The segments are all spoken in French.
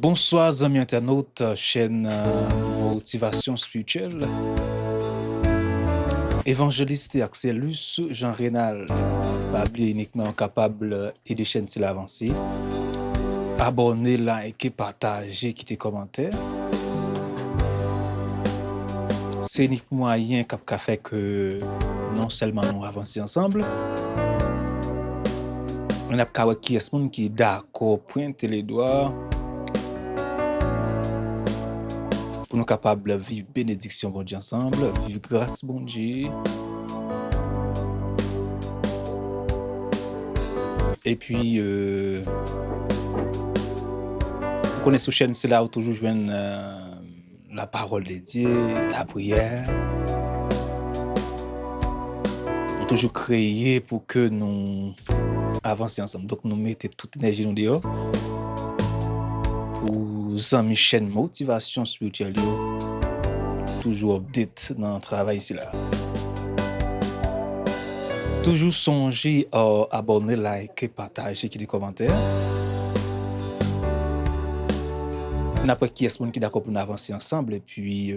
Bonsoir amis internautes, chaîne Motivation Spirituelle. Évangéliste et Axelus, Jean Rénal, pas oublier uniquement capable et des chaînes s'il avancé. Abonnez, likez, partagez, quittez commentaires. C'est uniquement moyen qui fait que non seulement nous avancer ensemble, on a qui est qui est d'accord, pointer les doigts. Pour nous capables de vivre bénédiction bon Dieu ensemble, vivre grâce bon Dieu. Et puis, vous connaissez sur chaîne, c'est là où toujours je viens la parole de Dieu, la prière. On toujours créé pour que nous avancions ensemble. Donc, nous mettons toute l'énergie nous dehors pour amis chaîne Motivation Spirituelle. Toujours update dans le travail ici là. Toujours songer à abonner, liker, partager, quitter des commentaires. N'importe qui est-ce qui est d'accord pour nous avancer ensemble et puis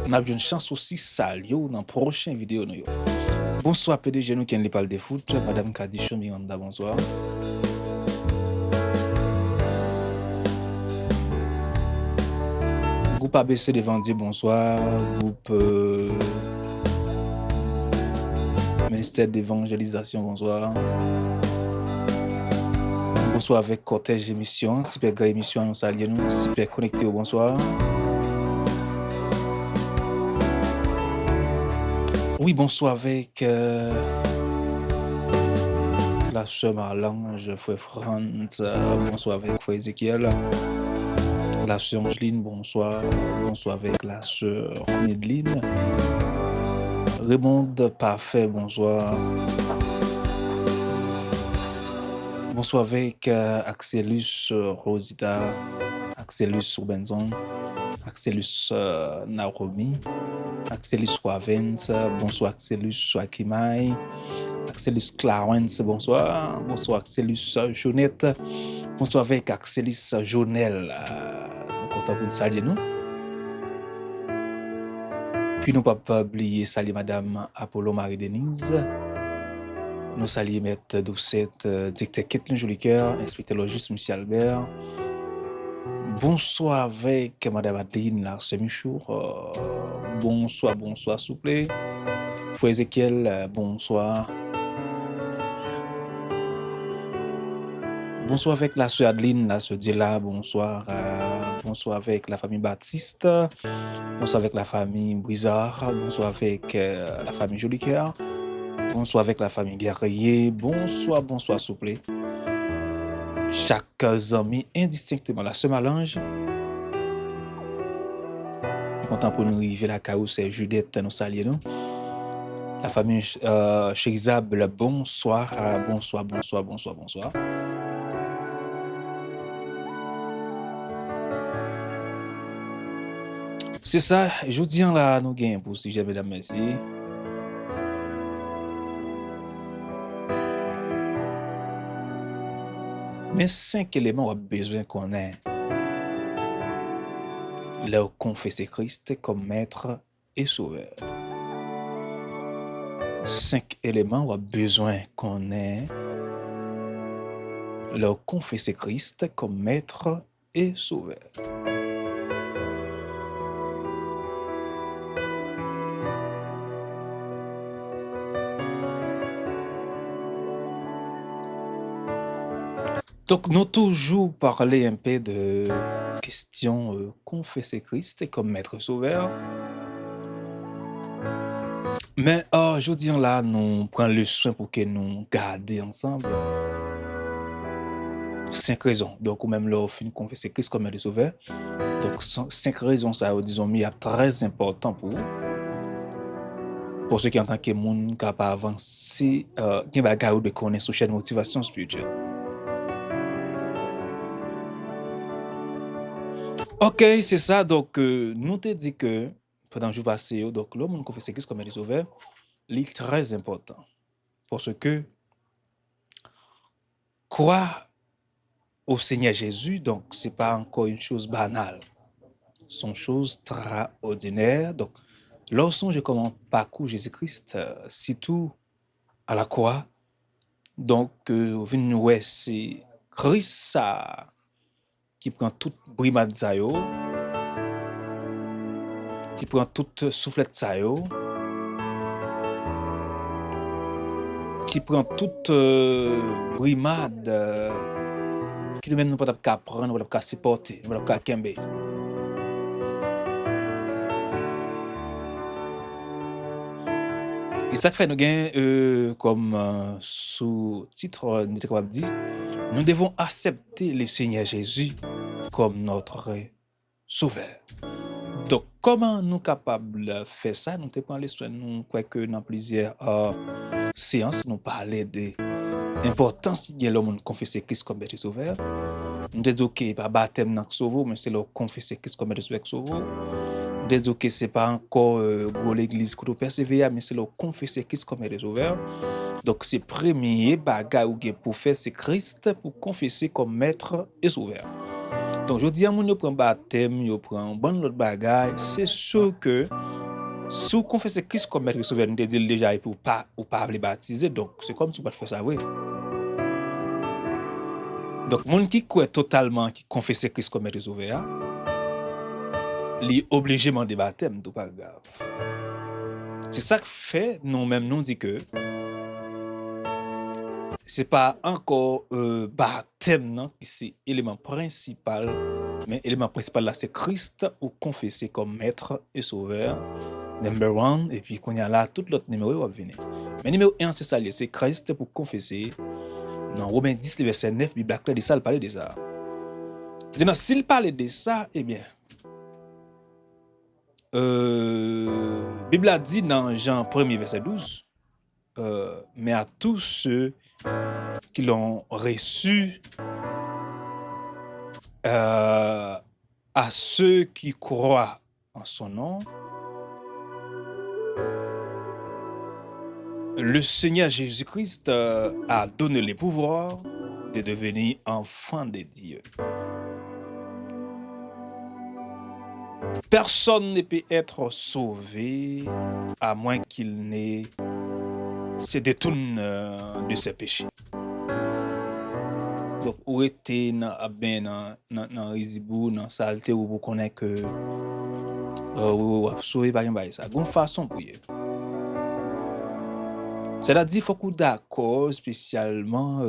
on a une chance aussi salut dans la prochaine vidéo. Bonsoir PDG nous qui ne parle de foot, Madame Kadicho Miranda, bonsoir. Groupe ABC des Vendiers, bonsoir. Groupe Ministère d'évangélisation, bonsoir. Bonsoir avec Cortège émission, super grande émission, nous saluons, nous, super connecté au bonsoir. Oui, bonsoir avec la sœur Marlange, frère Franz, bonsoir avec frère Ezekiel. La sœur Angeline, bonsoir. Bonsoir avec la sœur Médeline. Raymond Parfait, bonsoir. Bonsoir avec Axelus Rosita, Axelus Robinson, Axelus Naomi, Axelus Wavens, bonsoir Axelus Akimai, Axelus Clarence, bonsoir. Bonsoir Axelus Jonette, bonsoir avec Axelis Jonel. Content pour nous saluer nous. Puis nous pas oublier saluer Madame Apollo Marie-Denise. Nous saluer Maître Doucette, directeur Ketlin Jolicoeur, inspecteur logiste Monsieur Albert. Bonsoir avec Madame Adeline Larse Michour. Bonsoir, s'il vous plaît. Frère Ezekiel, bonsoir. Bonsoir avec la sœur Adeline, la sœur Dila, bonsoir. Bonsoir avec la famille Baptiste. Bonsoir avec la famille Brizard. Bonsoir avec la famille Jolicoeur. Bonsoir avec la famille Guerrier. Bonsoir, s'il vous plaît. Chaque ami indistinctement. La sœur Malange. Content pour nous arriver la carousse et Judith, nous saluons. La famille Cherizab, bonsoir. Bonsoir. C'est ça, je vous dis là, nous gagnons pour si j'ai mesdames, merci. Mais 5 éléments on a besoin qu'on ait. Leur confesser Christ comme maître et sauveur. 5 éléments on a besoin qu'on ait. Leur confesser Christ comme maître et sauveur. Donc, nous toujours parlé un peu de question confesser Christ comme maître sauveur. Mais je dis là, nous prenons le soin pour que nous gardions ensemble 5 raisons. Donc, ou même là, fin confesser Christ comme maître sauveur. Donc, 5 raisons, ça, disons, mais très important pour vous. Pour ceux qui en tant que monde capable d'avancer, qui va garder de connaître sur chaîne Motivation Spirituelle. Ok, c'est ça. Donc, nous te dit que pendant le jour passé, donc l'homme confesse Christ comme maître sauveur, il est très important. Parce que croire au Seigneur Jésus, donc c'est pas encore une chose banale. C'est une chose extraordinaire. Donc, lorsque je commence parcours Jésus-Christ, surtout à la croix, donc, ouais, c'est Christ ça qui prend toute brimade ça yo, qui prend toute soufflette ça yo, qui prend toute brimade qui nous même pas capable prendre, pas capable supporter, pas capable kembe. Et ça fait nous gain comme sous-titre nous capable dire, nous devons accepter le Seigneur Jésus comme notre sauveur. Donc, comment nous capables de faire ça? Nous te parlé sur nous, quoique dans plusieurs séances, nous parler de l'importance de l'homme confesser Christ comme être sauveur. Nous te dit ok, pas baptême dans sauver, mais c'est le confesser Christ comme être sauveur. Nous te dit ok, c'est pas encore l'église que nous persévérer, mais c'est le confesser Christ comme être sauveur. Donc, c'est premier bagage pour faire c'est Christ pour confesser comme maître et sauveur. Donc, je dis à mon yo prend baptême, yo prend bon l'autre bagage, c'est sûr que si vous confessez Christ comme maître et sauveur, nous te dit déjà pour pas les baptiser, donc c'est comme si vous pas faire ça oui. Donc, moun qui croit totalement qui confesse Christ comme maître et sauveur, li obligé de baptême, tout pas grave. C'est ça que fait nous-mêmes nous dit que c'est pas encore baptême non qui c'est élément principal, mais élément principal là c'est Christ pour confesser comme maître et sauveur number one, et puis qu'on y a là tout l'autre numéro va venir. Mais numéro 1 c'est ça, c'est Christ pour confesser. Dans Romains 10 le verset 9, Bible claire de ça, il parlait de ça. Maintenant s'il parlait de ça, eh bien Bible a dit dans Jean 1er verset 12, mais à tous ceux qui l'ont reçu, à ceux qui croient en son nom, le Seigneur Jésus-Christ a donné le pouvoir de devenir enfant de Dieu. Personne ne peut être sauvé à moins qu'il n'ait se détourne de ses péchés. Donc, où était dans risibou, dans saleté, où vous connaissez que vous sauvé par exemple ça. Bonne façon pour y. C'est-à-dire qu'il faut qu'on d'accord spécialement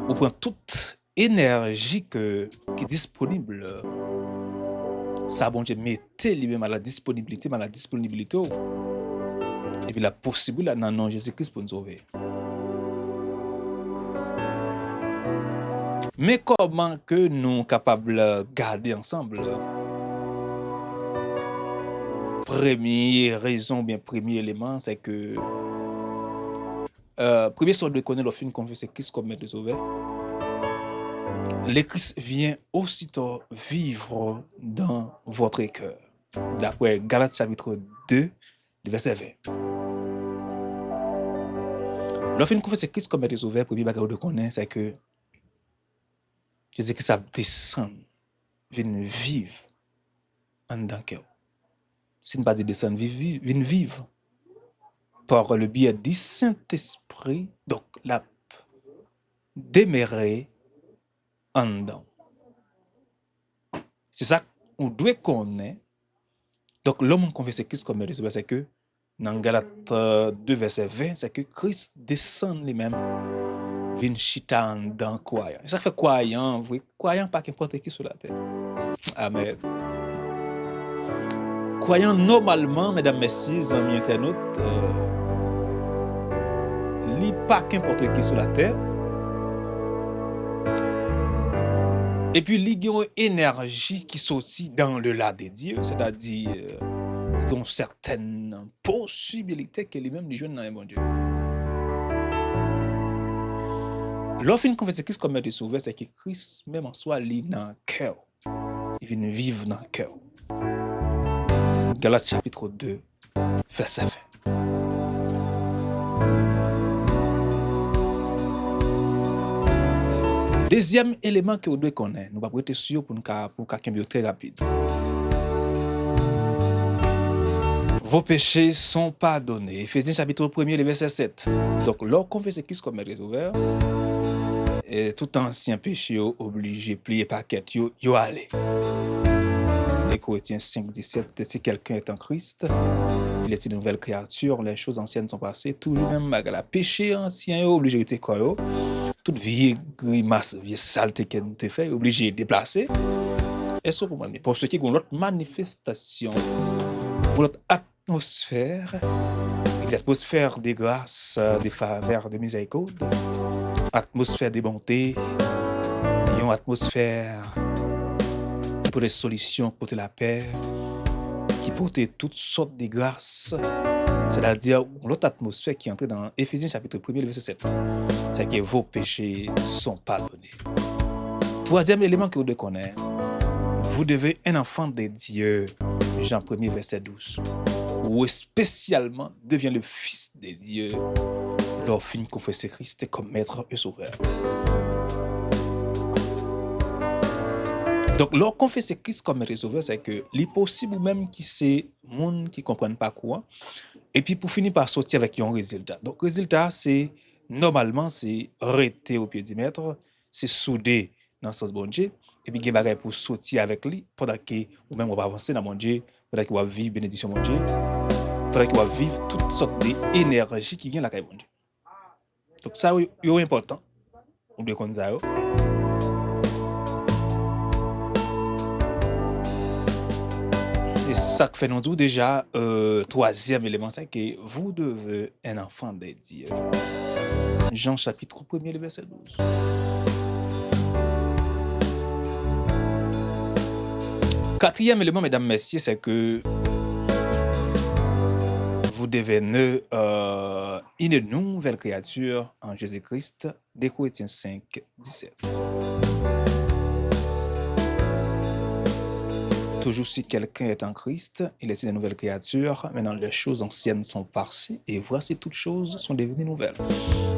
on prend toute énergie qui est disponible. Ça, bon Dieu, mettez lui-même à la disponibilité, et puis la possibilité dans le nom de Jésus-Christ pour nous sauver. Mais comment que nous sommes capables de garder ensemble? Première raison, bien premier élément, c'est que premier son de connaître l'offre confesser Christ comme maître sauveur. Le Christ vient aussitôt vivre dans votre cœur. D'après Galates chapitre 2, verset 20. L'offre confesser Christ comme maître sauveur, premier bagage de connaître, c'est que Jésus-Christ a descend, vient vivre en dans cœur. Si ne pas dire descendre, vient vivre par le biais du Saint-Esprit, donc la demeurer en dedans. C'est ça qu'on doit connaître. Donc l'homme confesse Christ comme maître sauveur, c'est que dans Galates 2 verset 20, c'est que Christ descend lui-même vient chita dans croyant. Ça fait croyant, oui, croyant pas qu'importe qui sur la terre. Amen. Croyant normalement, mesdames, messieurs, amis internautes, li pas qu'importe qui sur la terre. Et puis li gen une énergie qui sortit dans le là de Dieu, c'est-à-dire une certaine possibilité que lui-même lui joue dans un bon Dieu. L'offre confesse Christ comme maître sauveur, c'est que Christ même en soi lit dans le cœur. Il vient vivre dans le cœur. Galates chapitre 2, verset 20. Deuxième élément que vous devez connaître, nous ne pouvons pas être sûr pour nous très rapide. Vos péchés sont pardonnés. Éphésiens chapitre 1er, verset 7. Donc, lorsqu'on confesse Christ comme est ouvert, et tout ancien péché obligé, plié paquet, yo allez. Les Corinthiens 5, 17, si quelqu'un est en Christ, il est une nouvelle créature, les choses anciennes sont passées, toujours même la péché ancien, obligé de quoi, toute vieille grimace, vieille saleté qu'elle te fait, obligé de déplacer. Et ça pour moi, pour ce qui est de notre manifestation, pour notre atmosphère, une atmosphère de grâce, de faveur, de miséricorde, atmosphère de bonté, une atmosphère pour des solutions, pour la paix, qui porte toutes sortes de grâces, c'est-à-dire l'autre atmosphère qui est entrée dans Éphésiens chapitre 1er, verset 7. C'est que vos péchés sont pardonnés. Troisième élément que vous devez connaître, vous devez un enfant de Dieu, Jean 1er, verset 12, ou spécialement devient le fils de Dieu, lorsqu'il confesse Christ comme maître et sauveur. Donc, lorsqu'on fait ce Christ comme maître et sauveur, c'est que l'impossible même qui c'est monde qui ne comprennent pas quoi, et puis pour finir par sortir avec un résultat. Donc, résultat, c'est normalement, c'est arrêter au pied du maître, c'est souder dans le sens bon Dieu, et puis il y a pour sortir avec lui, pendant que ou même on va avancer dans mon Dieu, pendant qu'il va vivre bénédiction mon Dieu, pendant qu'il va vivre toutes sortes d'énergie qui vient de la mon Dieu. Donc, ça, c'est important. On doit connaître ça. Et ça fait nous déjà, troisième élément, c'est que vous devez un enfant de Dieu. Jean chapitre 1er, verset 12. Quatrième élément, mesdames, messieurs, c'est que vous devez une nouvelle créature en Jésus-Christ, des Corinthiens 5, 17. Toujours si quelqu'un est en Christ, il est une nouvelle créature. Maintenant, les choses anciennes sont passées et voici toutes choses sont devenues nouvelles.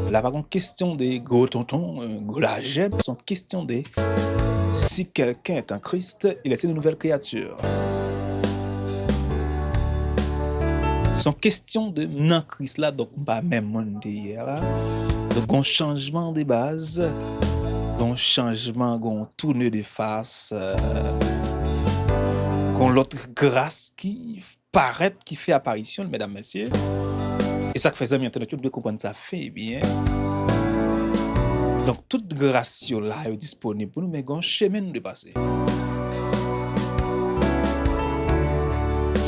Là, par contre, question des gros tontons, golagènes, sont question des si quelqu'un est en Christ, il est une nouvelle créature. Sont question de non Christ là, donc pas même monde hier là. Donc un changement de base, un changement, un tourne de face. L'autre grâce qui paraît, qui fait apparition, mesdames, messieurs. Et ça que faisait maintenant, tu dois comprendre ça fait bien. Donc, toute grâce là est disponible pour nous, mais un chemin de passer.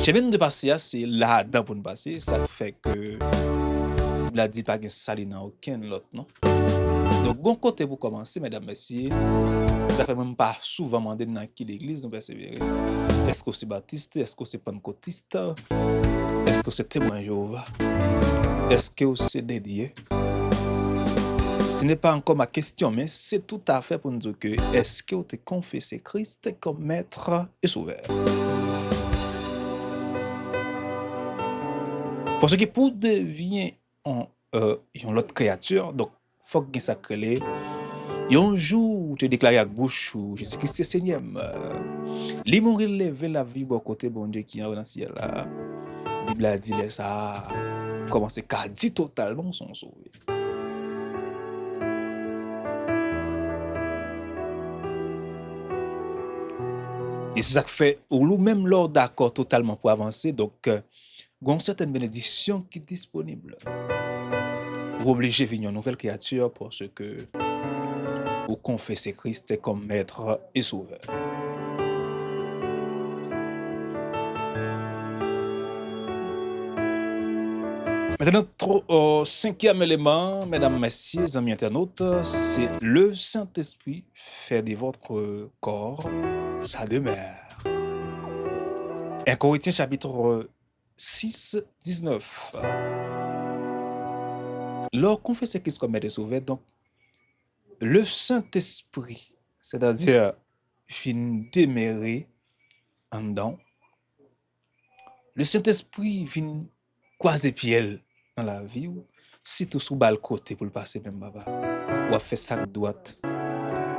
Chemin de passer, c'est là-dedans pour nous passer. Ça fait que la dit pas que ça n'a aucun autre, non? Donc, bon côté pour commencer, mesdames, messieurs, ça fait même pas souvent demander dans qui l'église nous persévérer. Est-ce que c'est baptiste? Est-ce que c'est pentecôtiste? Est-ce que c'est témoin Jéhovah? Est-ce que c'est dédié? Ce n'est pas encore ma question, mais c'est tout à fait pour nous dire que est-ce que tu as confessé Christ comme maître et sauveur? Parce que pour devenir une autre créature, donc il faut que ça crée. Et un jour, tu déclares avec bouche où Jésus-Christ est Seigneur. Li mourir lever la vie bon côté bon Dieu qui est dans le ciel là. La Bible a dit ça commencer qu'à dire totalement sont sauvés. Et c'est ça que fait ou même lors d'accord totalement pour avancer, donc il y a certaines bénédictions qui sont disponibles. Vous obligez de venir une nouvelle créature parce que vous confessez Christ comme maître et sauveur. Maintenant, cinquième élément, mesdames, messieurs, amis internautes, c'est le Saint-Esprit fait de votre corps sa demeure. 1 Corinthiens chapitre 6, 19. Lorsqu'on fait ce Christ comme maître et sauveur, donc, le Saint-Esprit, c'est-à-dire, vient demeurer en dedans. Le Saint-Esprit vient croiser pied dans la vie, si tout sous bas le côté pour le passer même baba. Ou a fait ça droite.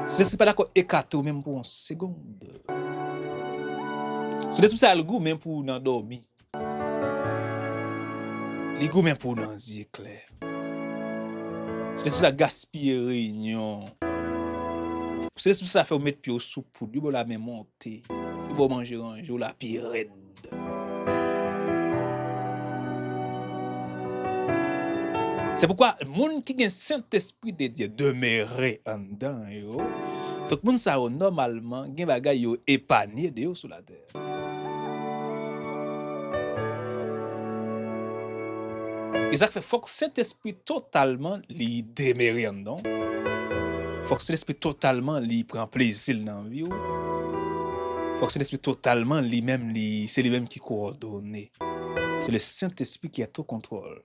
Je suis pas d'accord écarté ou même pour une seconde. C'est l'esprit ça le goût même pour nan dormir. Le goût même pour nan yeux clair. C'est l'esprit ça gaspiller réunion. C'est l'esprit ça fait mettre pied au soupe pour lui la même monter. Il va manger un jour la pied raide. C'est pourquoi le monde qui a un Saint-Esprit de Dieu demeurer en dedans yo. Donc moun sa yo normalement gen bagay yo épargné de yo sur la terre. Et ça fait faut que Saint-Esprit totalement li demeurer en dedans. Faut que Saint-Esprit totalement li prend plaisir dans vie yo. Faut que Saint-Esprit totalement lui-même c'est lui-même qui coordonne. C'est le Saint-Esprit qui a tout contrôle.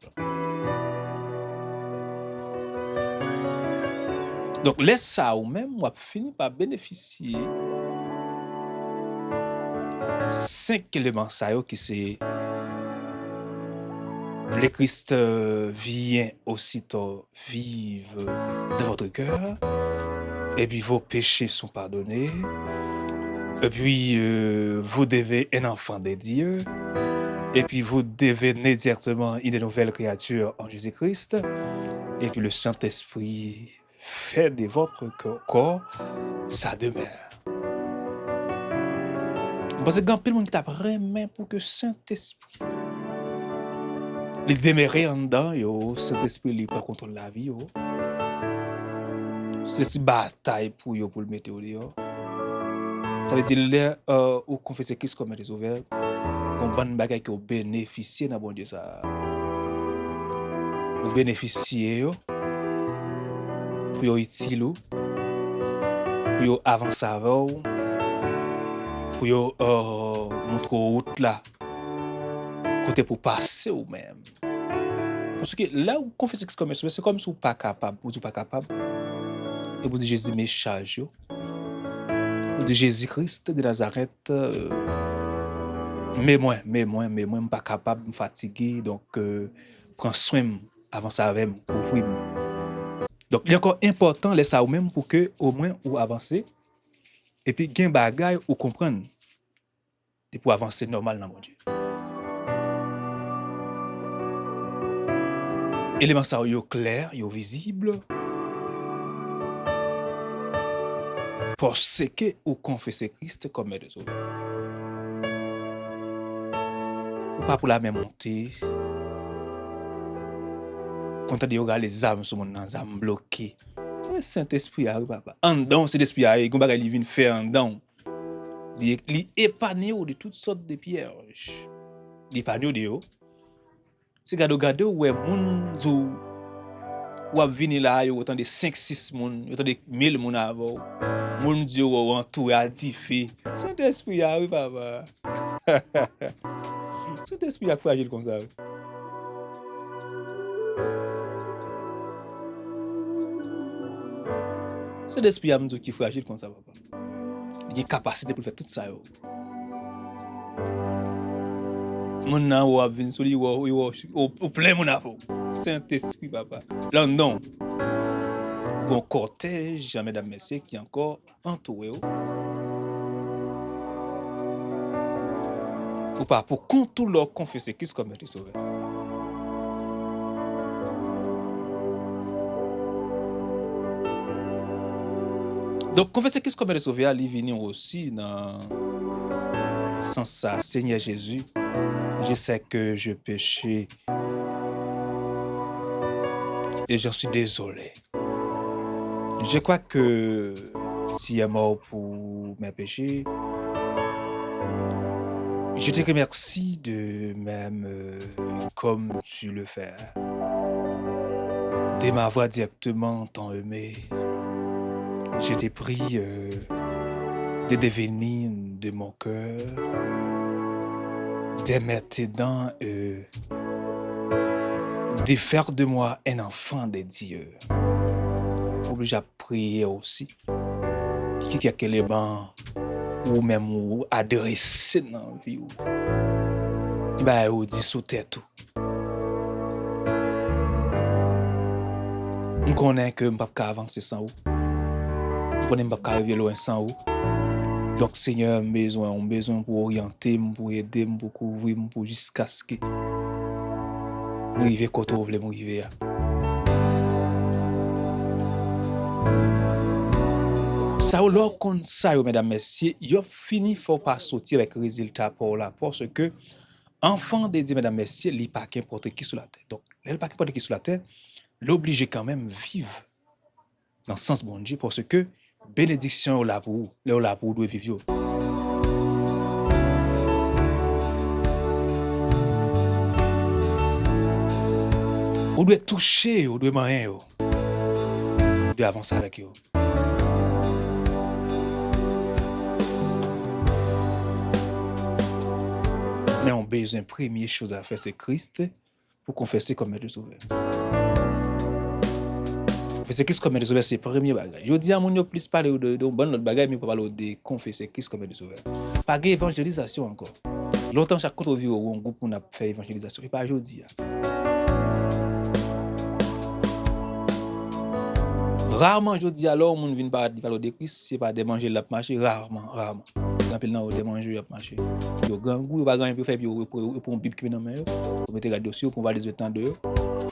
Donc, laisse ça ou même, on va finir par bénéficier 5 éléments ça yo qui c'est le Christ vient aussitôt vivre dans votre cœur, et puis vos péchés sont pardonnés, et puis vous devez un enfant de Dieu, et puis vous devenez directement une nouvelle créature en Jésus-Christ, et puis le Saint-Esprit fait de votre corps sa demeure. Parce que quand tout le monde qui t'a vraiment pour que Saint-Esprit il demeure en dedans, yo, Saint-Esprit il prend contrôle de la vie, yo. C'est une bataille pour yo pour le mettre au dehors. Ça veut dire là ou confesser Christ comme des ouvert, qu'on bonne bagaille qui bénéficier dans bon Dieu ça. Ou bénéficier yo pour yo utile ou pour yo avancer avant pour yo montrer route là côté pour passer ou même parce que là où confesser Christ comme c'est comme si ou pas capable ou pas capable et vous dit Jésus me charge yo ou dit Jésus-Christ de Nazareth mais moi pas capable me fatigué donc prends soin avant ça avec couvrir. Donc il est encore important laisser ça ou même pour que au moins ou avancer et puis gain bagay ou comprendre et pour avancer normal dans mon Dieu. Élément ça yo clair, yo visible. Parce que ou confesser Christ comme Maître Sauveur. Ou pas pour la même montée. Quand on dit regarde les âmes sur mon âme bloquées. Saint-Esprit arrive papa. En dedans c'est l'esprit arrive, gon bagay li vinn faire en dedans. Li épargné de toutes sortes de pièges. Li épargné de yo. C'est gade ouais moun zou ou ap vini là yo autant de 5-6 moun, autant de 1000 moun avant. Moun Dieu ou entouré à diffé. Saint-Esprit arrive papa. Saint-Esprit a fragile comme ça. Saint-Esprit a m'dou qui fragile comme ça papa. Il a capacité pour faire tout ça yo. Mon nan ou ap vin soli ou plein mon afo. Saint-Esprit papa. Là non. Bon cortège, mesdames, messieurs, qui est encore entouré. Ou pas pour contour leur confesser Christ comme Maître Sauveur. Donc confesser Christ comme Maître Sauveur, il vient aussi dans sens ça, Seigneur Jésus. Je sais que je péchais et j'en suis désolé. Je crois que tu es mort pour mes péchés. Je te remercie de même comme tu le fais, de m'avoir directement tant aimé. Je t'ai pris de devenir de mon cœur, de mettre tes dents, de faire de moi un enfant de Dieu. Obligé à prier aussi. Qui a quel élément ou même ou adresser dans la vie bah ou dit sous tête tout. On connaît que m'pas avancer sans ou. qu'on aime pas arriver loin sans ou. Donc, Seigneur, besoin pour orienter, pour aider, pour couvrir, pour jusqu'à ce que m'arrive quand on veut m'arriver. Ça, alors, qu'on ça, mesdames, messieurs, il fini, faut pas sortir avec résultat pour là, parce que enfant de Dieu, mesdames, messieurs, il n'y a pas qu'importe qui sur la terre. Donc, il n'y a pas qu'importe qui sur la terre, l'oblige quand même vivre dans le sens bon Dieu, parce que bénédiction est là pour vous, là pour vous vivre. Vous devez toucher, vous devez manger, vous devez avancer avec vous. Mais on a besoin, première chose à faire, c'est Christ pour confesser comme Maître Sauveur. Confesser Christ comme Maître Sauveur, c'est le premier bagage. Je dis à mon plus parler de bon autre bagage, mais pas parler de confesser Christ comme Maître Sauveur. Pas d'évangélisation encore. Longtemps, chaque fois qu'on vit au groupe, on a fait évangélisation. Et pas aujourd'hui. Rarement, je dis alors, on vient parler de Christ, c'est pas de manger la marché, rarement. Dans le de manger la marché. Yo gangou, pas grand peu faire pour un bible qui vient dans main, pour mettre radio sur pour valiser temps de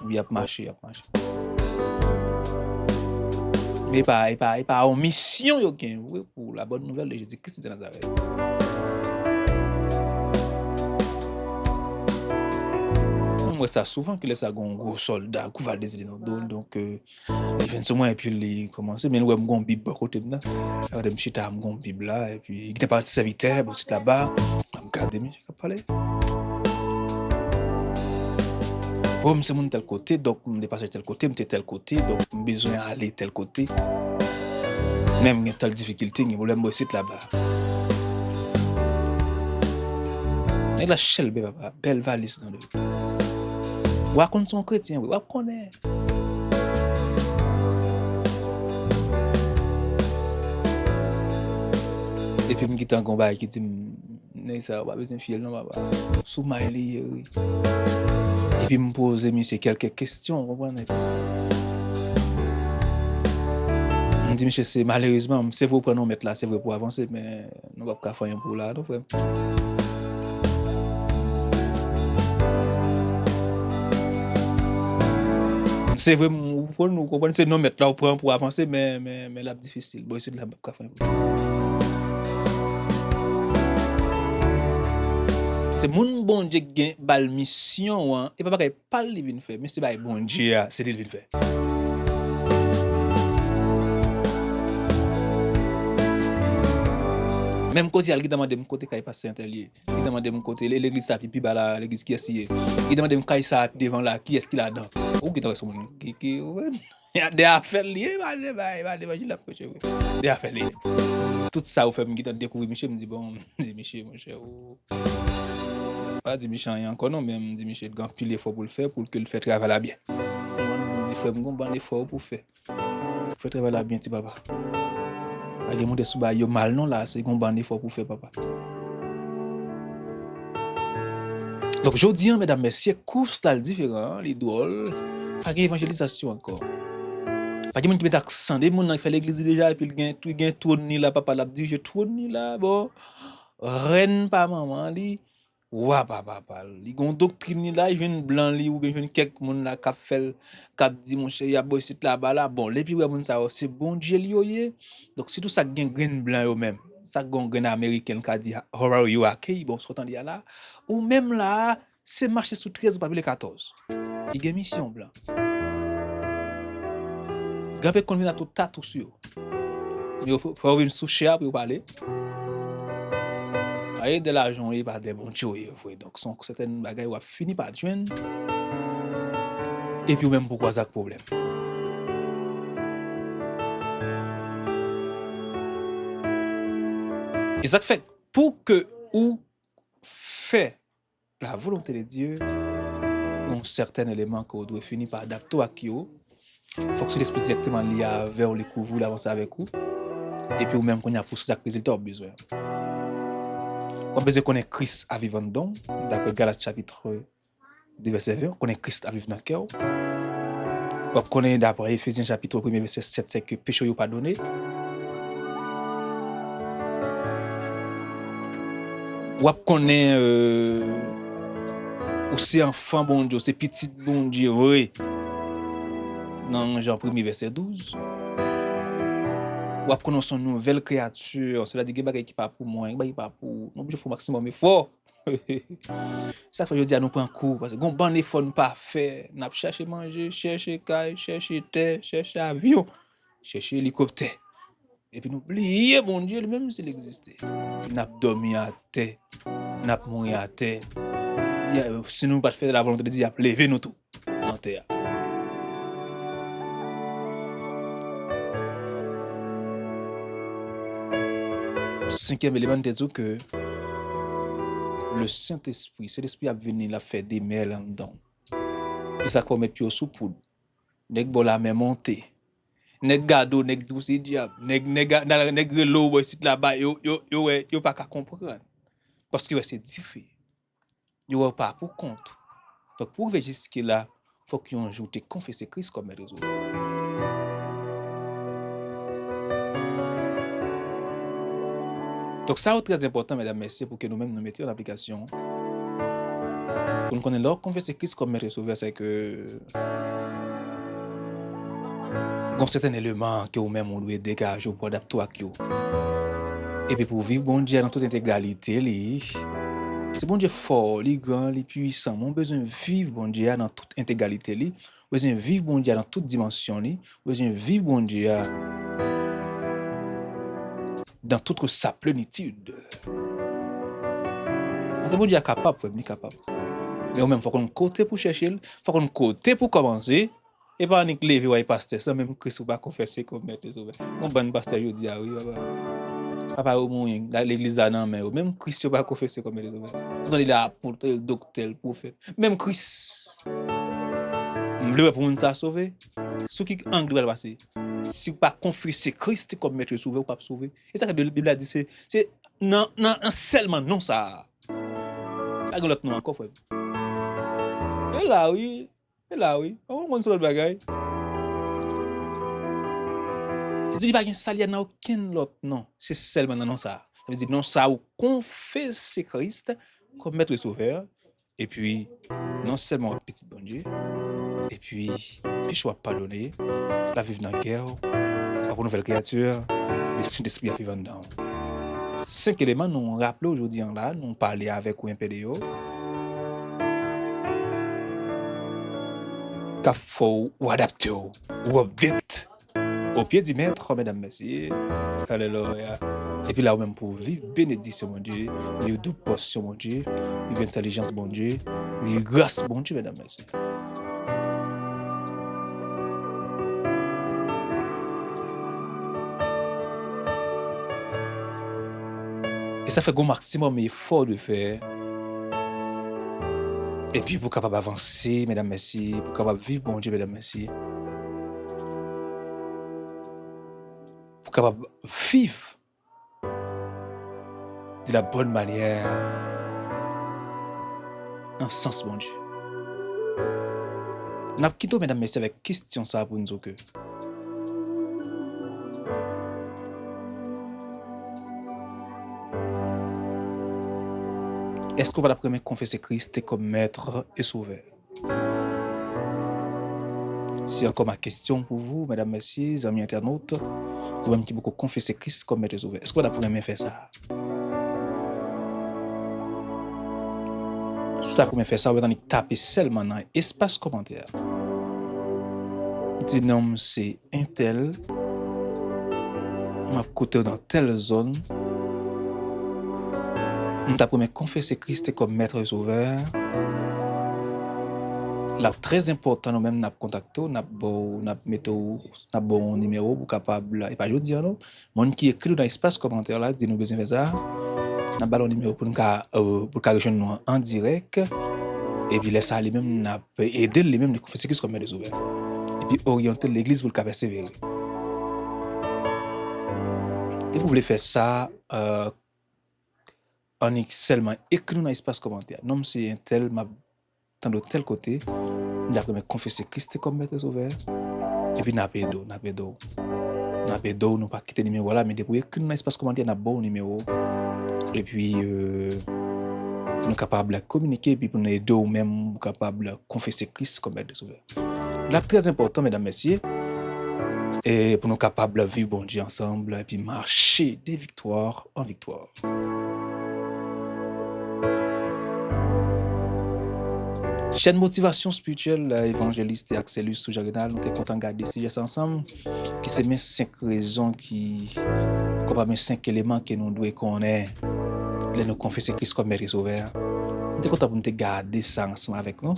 il a marché. Mais pas en mission yo pour la bonne nouvelle de Jésus-Christ de Nazareth. Moi ça souvent que les gros soldats qui va décider dans dos donc ils viennent sur moi et puis ils commencent mais nous avons une bible à côté de là je suis à une bible là et puis il était parti serviteur bon c'est là-bas me garder mais je parler comme c'est mon tel côté donc me dépasser tel côté me tel côté donc besoin aller tel côté même telle difficulté il problème aussi là-bas et la chelle papa belle valise dans le ou raconte son chrétien, ou connaît. Et puis, je suis en combat qui dit, ça va pas besoin de filer, non, papa. Sous ma Et puis, je me pose quelques questions, vous comprenez? Je me dis, monsieur, c'est malheureusement, c'est vrai pour nous mettre là, c'est vrai pour avancer, mais nous ne pouvons pas faire un pour là, non, frère. C'est vrai, nous comprenons, c'est nous mettre là pour avancer, mais là, c'est difficile. Bon, c'est de la faire. C'est mon bon Dieu qui a une mission, et pas pas le vin faire, mais c'est pas bon Dieu, c'est le vin faire. Même côté, il demande de mon côté qu'il passe intérieur. Il demande de mon côté l'église ça pipi là, l'église qui est ici. Il demande de mon ça devant là, qui est-ce qu'il a dedans. Ou qui est son qui il y a des affaires liées, va d'évangile la prochaine. Des affaires liées. Tout ça au fait me découvrir Michel me dit bon, dit Michel mon cher. Pas dit Michel rien encore non, mais me dit Michel grand pile effort pour le faire pour que le fait travailler bien. On dit faire un bon effort pour faire. Faut travailler bien petit papa. Il y a des gens qui ont mal non là, c'est un bon effort pour faire papa. Donc je dis mesdames messieurs, cours style différent, les drôles, pas d'évangélisation encore. Pas de monde qui met accent, des monde qui fait l'église déjà et puis il gagne tourner là papa l'a dit je tourne là bon. Reine pas maman li wa papa li gon doctrine là, il vient blanc li ou bien quelques monde là qui fait qui dit mon cher y a boy site là-bas là bon les puis ouais monde ça c'est bon Dieu li donc c'est tout ça gagne grain blanc yo même ça gagne américain qui dit how are you okay bon s'entend dire là ou même là c'est marché sous 13 pas 14 il gagne mission blanc grand qu'on vient à tout tatou sur mais faut venir sous cher pour parler et de l'argent et pas des bons choses donc son certaines bagages va finir par joindre et puis même pourquoi ça problème et ça fait pour que ou fait la volonté de Dieu un certain élément qu'on doit finir par adapter à qui faut que ce l'esprit directement lié vers les coups l'avancer avec vous et puis ou même qu'on y a pour ça résultat besoin. On besoin connaître Christ à vivre dedans, d'après Galates chapitre 2 verset 20, connaître Christ à vivre dans le cœur. On connaît d'après Éphésiens chapitre 1 verset 7 c'est que péché est pardonné. Ou connaît aussi enfant bon Dieu, c'est petit bon Dieu, oui. Dans Jean 1er verset 12. Ou connaît son nouvelle créature, cela dit que bagay qui pas pour moi, bagay pas pour nous je fais maximum effort. Ça fait je dis à nous prendre cours parce que gon ban effort nous pas faire, n'a chercher manger, chercher caille, chercher terre, chercher avion, chercher hélicoptère. Et puis nous oublier bon Dieu lui-même s'il existait. N'a dormi à terre, n'a mouru à terre. Si nous pas faire la volonté de Dieu, lever nous tout en terre. Cinquième élément de tout que le Saint-Esprit, c'est l'Esprit a venu la faire des mêles en dedans. Et ça commet puis au sous-poudre. Nèg bon la main montée. Nèg gado, nèg dit c'est diable. Nèg relo boy sit là-bas yo pas qu'à comprendre. Parce que c'est difficile. Yo pas pour compte. Donc pour venir jusque là, faut qu'on joue te confesser Christ comme Maître Sauveur. Donc ça est très important mesdames messieurs pour que nous-mêmes nous mettions en application. Pour nous connaître leur confesser Christ comme Maître Sauveur, c'est que un certain élément que vous-même on doit dégager pour adapter à vous. Et puis pour vivre bon Dieu dans toute intégralité, c'est bon Dieu fort, li grand, li puissant. Mon besoin vivre bon Dieu dans toute intégralité, li. Besoin vivre bon Dieu dans toute dimension, li. Besoin vivre bon Dieu dans toute sa plénitude. C'est bon Dieu capable, faut être capable. Mais même faut qu'on côté pour chercher, faut qu'on côté pour commencer. Et pas ni lever ouais pasteur, ça même Christ ou pas confesser comme Maître Sauveur. Mon bon pasteur yo dit ah oui papa au moyen l'église là non mais même Christ pas confesser comme Maître Sauveur. Dans il a pour le docteur, le prophète, même Christ. M'vle pour moun ça sauver. Sous qui angle va passer. Si vous pas confesser Christ comme Maître Sauveur ou pas sauver. Et ça que la Bible a dit c'est non seulement non ça. Pas l'autre non encore frère. Et là oui. On va sur le bagage. Il n'y a pas de salir dans aucun autre non. C'est seulement non ça. Ça veut dire non ça ou confesser Christ comme Maître Sauveur. Et puis, non seulement petit bon Dieu. Et puis choix pardonner. La vivre dans la guerre. Pour nouvelle créature. Le Saint-Esprit à vivre dedans. 5 éléments nous rappelons aujourd'hui en là. Nous parler avec ou un PDO. Qu'il faut ou adapter ou update. Au pied du maître, mesdames, messieurs. Alléluia. Et puis là, même pour vivre bénédiction, mon Dieu, vivre de portion, mon Dieu, vivre intelligence, mon Dieu, vivre grâce, mon Dieu, mesdames, messieurs. Et ça fait un maximum d'efforts de faire. Et puis pour capable avancer, mesdames, messieurs, pour capable vivre, mon Dieu, mesdames, messieurs. Pour capable vivre de la bonne manière, en sens, mon Dieu. Nous avons quitté, mesdames, messieurs, avec question ça pour nous dire que est-ce qu'on va la première confesser Christ comme Maître et Sauveur? C'est encore ma question pour vous, mesdames, messieurs, amis internautes. Vous même qui beaucoup confesser Christ comme Maître et Sauveur. Est-ce qu'on va la première faire ça? Si la première faire ça, on va taper seulement dans l'espace commentaire. Le nom c'est un tel. On va côté dans telle zone. Nous avons confessé Christ comme Maître et Sauveur. Là, très important, nous même nous contacté, nous avons un numéro pour capable et pas je dire non. Mon qui écrit dans l'espace commentaire là, dit nous besoin faire ça. Nous avons un numéro pour rejoindre nous en direct et puis laisser aller même n'a aider les mêmes de confesser Christ comme Maître et Sauveur. Et puis orienter l'église pour le persévérer. Et vous voulez faire ça on est seulement écrit dans l'espace commentaire. Non, c'est un tel, dans de tel côté, nous avons confessé Christ comme Maître Sauveur. Et puis, nous avons pas quitté le numéro là, mais depuis écrit dans l'espace commentaire, nous avons bon numéro. Et puis, pour nous capables de communiquer, puis pour nous aider ou même capables de confesser Christ comme Maître et Sauveur. Là, très important, mesdames, messieurs, et pour nous capables de vivre bon Dieu ensemble, et puis marcher de victoire en victoire. Chaîne motivation spirituelle, évangéliste et Axelus sous Jarenal, nous sommes contents de garder ces gestes ensemble, qui c'est mes 5 raisons comme mes 5 éléments que nous devons connaître, de nous confesser Christ comme Maître et Sauveur. Nous sommes contents pour nous garder ça ensemble avec nous.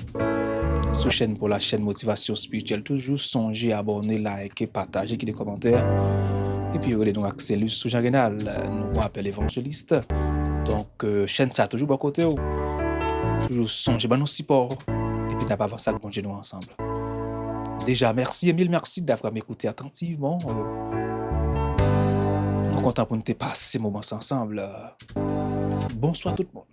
Sous chaîne pour la chaîne motivation spirituelle, toujours songer, abonner, liker, partager, quitter des commentaires. Et puis, nous Axelus sous Jarenal, nous appelons évangéliste. Donc, chaîne ça toujours à côté. Toujours songer, nos supports. Et puis, n'a pas avancé avec bon Dieu nous ensemble. Déjà, merci, Emile, merci d'avoir m'écouté attentivement. Nous sommes contents pour nous passer ces moments ensemble. Bonsoir tout le monde.